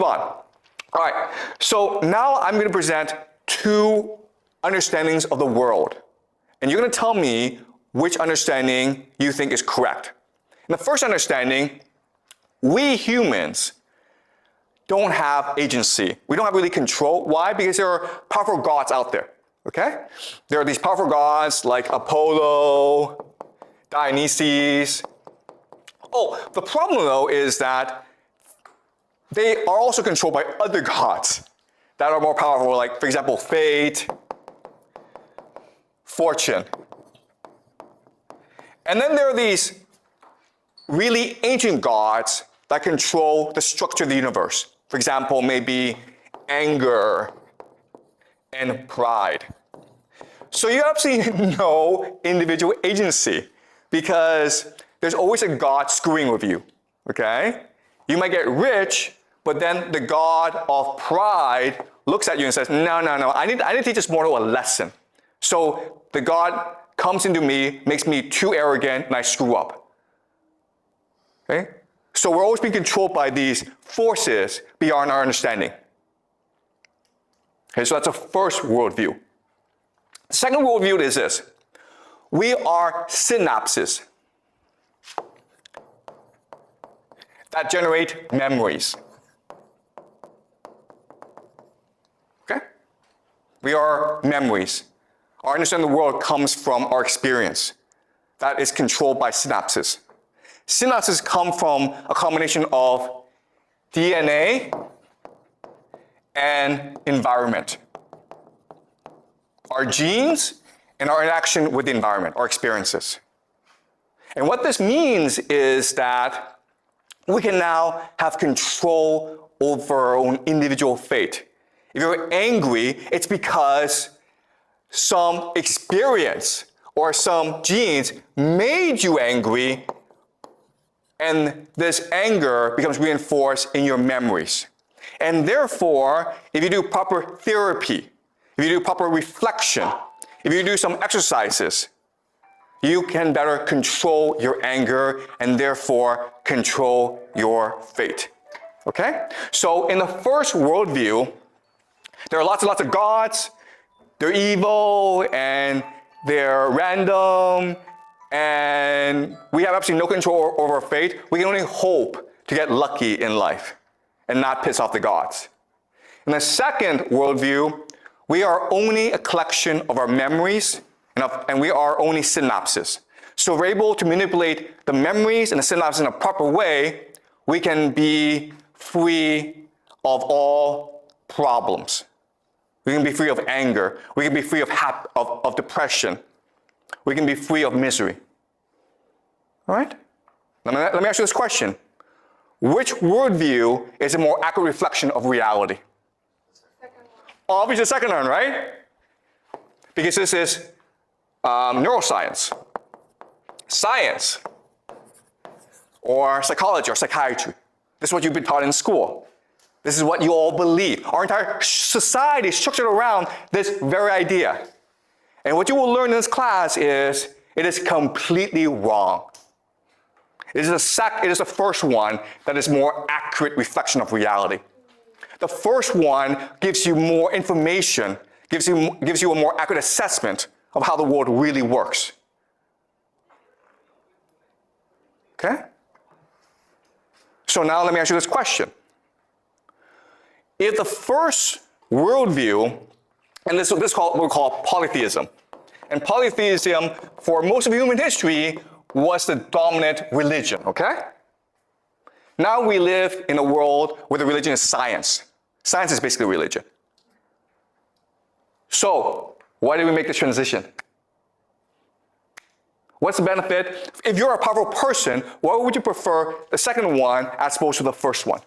on. All right, so now I'm going to present two understandings of the world. And you're going to tell me which understanding you think is correct. In the first understanding, we humans don't have agency. We don't have really control. Why? Because there are powerful gods out there, okay? There are these powerful gods like Apollo, Dionysus. Oh, the problem though is that they are also controlled by other gods that are more powerful, like, for example, fate, fortune. And then there are these really ancient gods that control the structure of the universe. For example, maybe anger and pride. So you have absolutely no individual agency because there's always a god screwing with you, okay? You might get rich, but then the god of pride looks at you and says, no, I need to teach this mortal a lesson. So the god comes into me, makes me too arrogant, and I screw up. Okay? So we're always being controlled by these forces beyond our understanding. Okay, so that's a first worldview. The second worldview is this. We are synapses that generate memories. Okay? We are memories. Our understanding of the world comes from our experience. That is controlled by synapses. Synapses come from a combination of DNA and environment. Our genes and our interaction with the environment, our experiences. And what this means is that we can now have control over our own individual fate. If you're angry, it's because some experience or some genes made you angry, and this anger becomes reinforced in your memories. And therefore, if you do proper therapy, if you do proper reflection, if you do some exercises, you can better control your anger and therefore control your fate. Okay? So in the first worldview, there are lots and lots of gods. They're evil and they're random, and we have absolutely no control over our fate. We can only hope to get lucky in life and not piss off the gods. In the second worldview, we are only a collection of our memories, and we are only synapses. So if we're able to manipulate the memories and the synapses in a proper way, we can be free of all problems. We can be free of anger. We can be free of depression. We can be free of misery. All right? Let me ask you this question. Which worldview is a more accurate reflection of reality? Obviously the second one, right? Because this is neuroscience, science, or psychology or psychiatry. This is what you've been taught in school. This is what you all believe. Our entire society is structured around this very idea. And what you will learn in this class is it is completely wrong. It is the first one that is more accurate reflection of reality. The first one gives you more information, gives you a more accurate assessment of how the world really works. Okay? So now let me ask you this question. If the first worldview, and this is what we call polytheism, and polytheism for most of human history was the dominant religion, okay? Now we live in a world where the religion is science. Science is basically religion. So, why did we make the transition? What's the benefit? If you're a powerful person, why would you prefer the second one as opposed to the first one?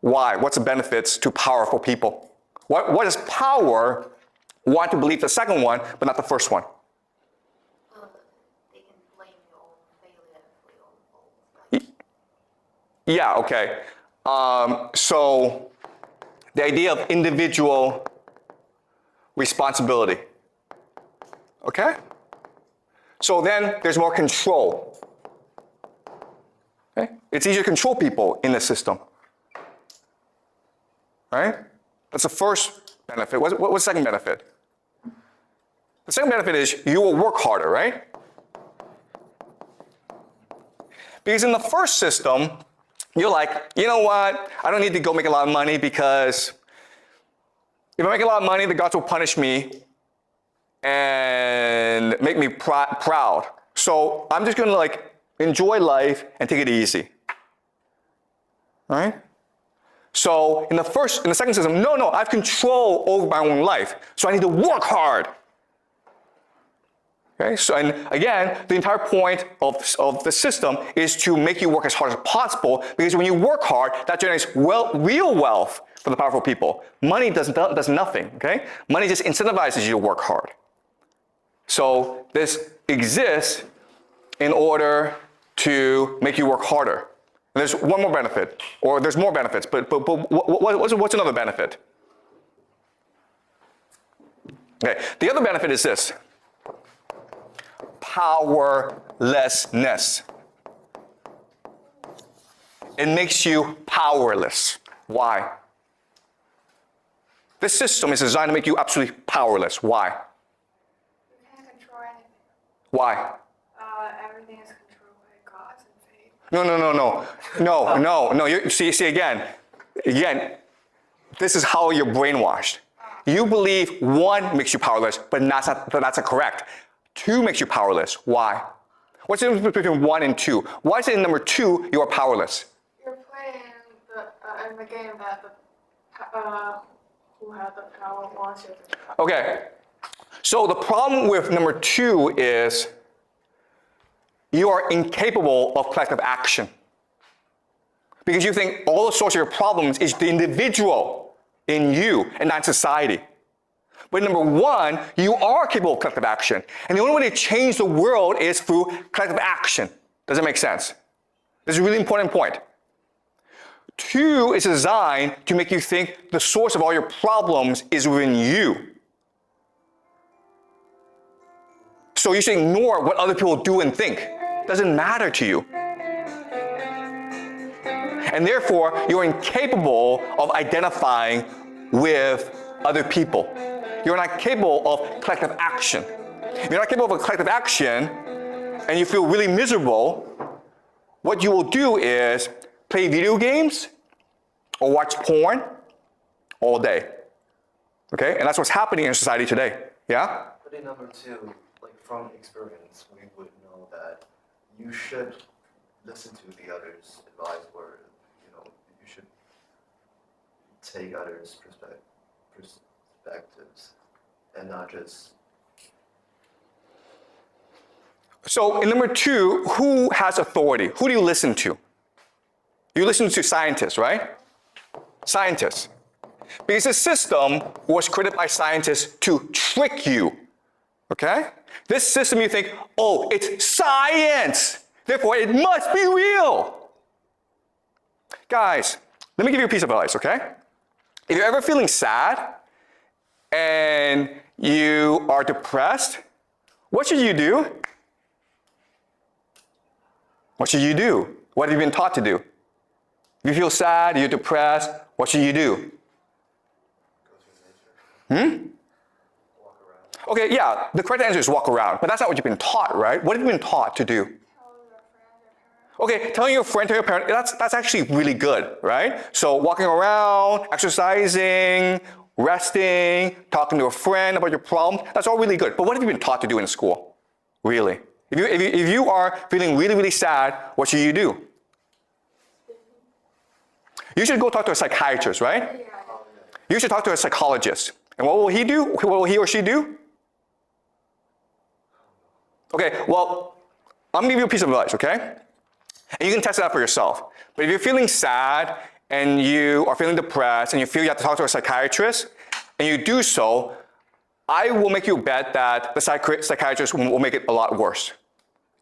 Why? What's the benefits to powerful people? What does power want to believe the second one, but not the first one? They can blame your own failure for your own fault. Yeah, okay. So the idea of individual responsibility. Okay? So then there's more control. Okay? It's easier to control people in the system. right? That's the first benefit. What's the second benefit? The second benefit is you will work harder, right? Because in the first system, you're like, you know what? I don't need to go make a lot of money because if I make a lot of money, the gods will punish me and make me proud. So I'm just gonna like enjoy life and take it easy. All right? So in the second system, no, I have control over my own life. So I need to work hard. Okay, so and again, the entire point of the system is to make you work as hard as possible, because when you work hard, that generates real wealth for the powerful people. Money does nothing, okay? Money just incentivizes you to work hard. So this exists in order to make you work harder. And there's one more benefit, or there's more benefits, but what's another benefit? Okay, the other benefit is this. Powerlessness. It makes you powerless. Why? This system is designed to make you absolutely powerless. Why? You can't control anything. Why? Everything is controlled by gods and fate. No. You see again, this is how you're brainwashed. You believe 1 makes you powerless, but that's not correct. 2 makes you powerless. Why? What's the difference between 1 and 2? Why is it in number 2 you are powerless? You're playing in the game that who has the power wants you to. Okay. So the problem with number 2 is you are incapable of collective action. Because you think all the source of your problems is the individual in you and not society. But number 1, you are capable of collective action. And the only way to change the world is through collective action. Does that make sense? This is a really important point. 2 is designed to make you think the source of all your problems is within you. So you should ignore what other people do and think. It doesn't matter to you. And therefore, you're incapable of identifying with other people. You're not capable of collective action. If you're not capable of collective action and you feel really miserable, what you will do is play video games or watch porn all day. Okay? And that's what's happening in society today. Yeah? But in number 2, like from experience, we would know that you should listen to the others' advice, or you should take others' perspectives and not just. So in number 2, who has authority? Who do you listen to? You listen to scientists, right? Scientists. Because the system was created by scientists to trick you. Okay? This system, you think, oh, it's science, therefore it must be real. Guys, let me give you a piece of advice, okay? If you're ever feeling sad and you are depressed, what should you do? What should you do? What have you been taught to do? If you feel sad, you're depressed, what should you do? Walk around. Okay, yeah, the correct answer is walk around, but that's not what you've been taught, right? What have you been taught to do? Okay, telling your friend, tell your parent, that's actually really good, right? So walking around, exercising, resting, talking to a friend about your problem, that's all really good. But what have you been taught to do in school? Really? If you are feeling really, really sad, what should you do? You should go talk to a psychiatrist, right? You should talk to a psychologist. And what will he do? What will he or she do? Okay, well, I'm gonna give you a piece of advice, okay? And you can test it out for yourself. But if you're feeling sad and you are feeling depressed and you feel you have to talk to a psychiatrist, and you do so, I will make you a bet that the psychiatrist will make it a lot worse.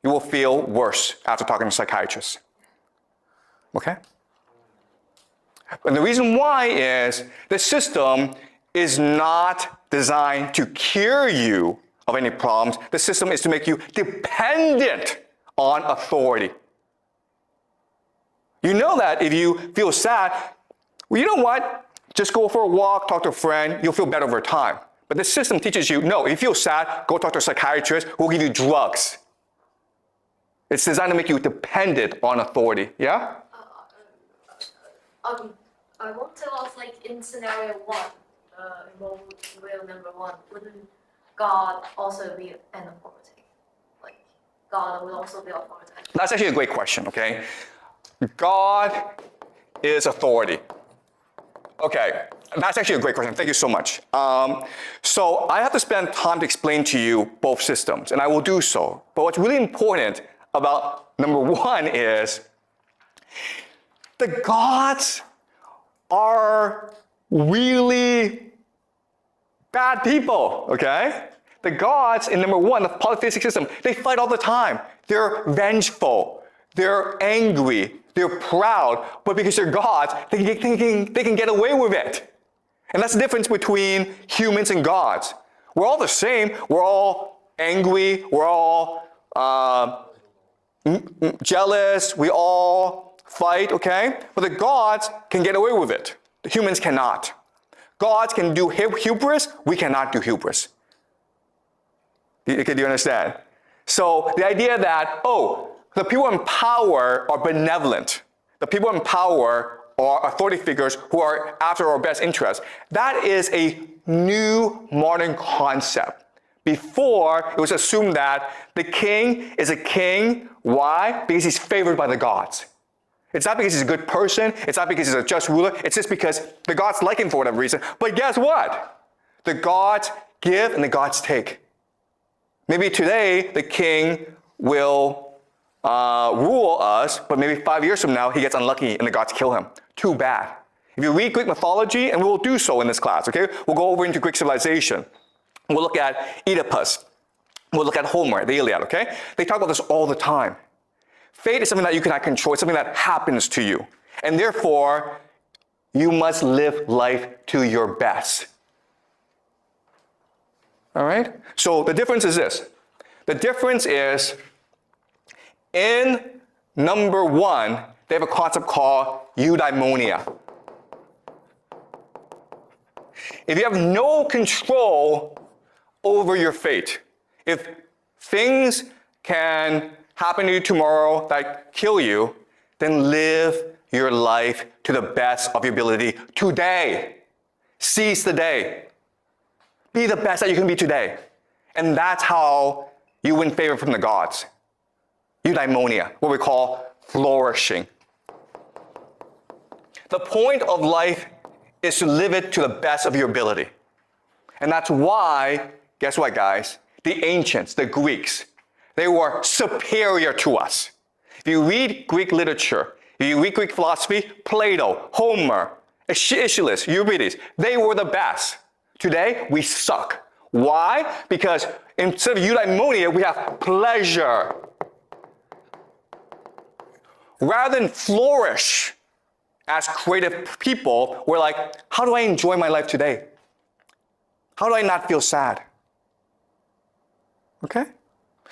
You will feel worse after talking to a psychiatrist. Okay? And the reason why is the system is not designed to cure you of any problems. The system is to make you dependent on authority. You know that if you feel sad, well, you know what? Just go for a walk, talk to a friend, you'll feel better over time. But this system teaches you, no, if you feel sad, go talk to a psychiatrist who will give you drugs. It's designed to make you dependent on authority, yeah? I want to ask, like, in scenario 1, in worldview number 1, wouldn't God also be an authority? Like, God would also be authority. That's actually a great question, okay? God is authority. Okay, that's actually a great question. Thank you so much. So I have to spend time to explain to you both systems, and I will do so. But what's really important about number 1 is the gods are really bad people, okay? The gods in number 1, the polytheistic system, they fight all the time. They're vengeful, they're angry, they're proud, but because they're gods, they can get away with it. And that's the difference between humans and gods. We're all the same. We're all angry. We're all jealous. We all fight, okay? But the gods can get away with it. The humans cannot. Gods can do hubris. We cannot do hubris. Do you understand? So the idea that, the people in power are benevolent. The people in power are authority figures who are after our best interests. That is a new modern concept. Before, it was assumed that the king is a king. Why? Because he's favored by the gods. It's not because he's a good person. It's not because he's a just ruler. It's just because the gods like him for whatever reason. But guess what? The gods give and the gods take. Maybe today, the king will rule us, but maybe 5 years from now, he gets unlucky and the gods kill him. Too bad. If you read Greek mythology, and we will do so in this class, okay? We'll go over into Greek civilization. We'll look at Oedipus. We'll look at Homer, the Iliad, okay? They talk about this all the time. Fate is something that you cannot control. It's something that happens to you. And therefore, you must live life to your best. All right? So the difference is this. The difference is in number 1, they have a concept called eudaimonia. If you have no control over your fate, if things can happen to you tomorrow that kill you, then live your life to the best of your ability today. Seize the day. Be the best that you can be today. And that's how you win favor from the gods. Eudaimonia, what we call flourishing. The point of life is to live it to the best of your ability. And that's why, guess what, guys? The ancients, the Greeks, they were superior to us. If you read Greek literature, if you read Greek philosophy, Plato, Homer, Aeschylus, Euripides, they were the best. Today, we suck. Why? Because instead of eudaimonia, we have pleasure. Rather than flourish as creative people, we're like, how do I enjoy my life today? How do I not feel sad? Okay?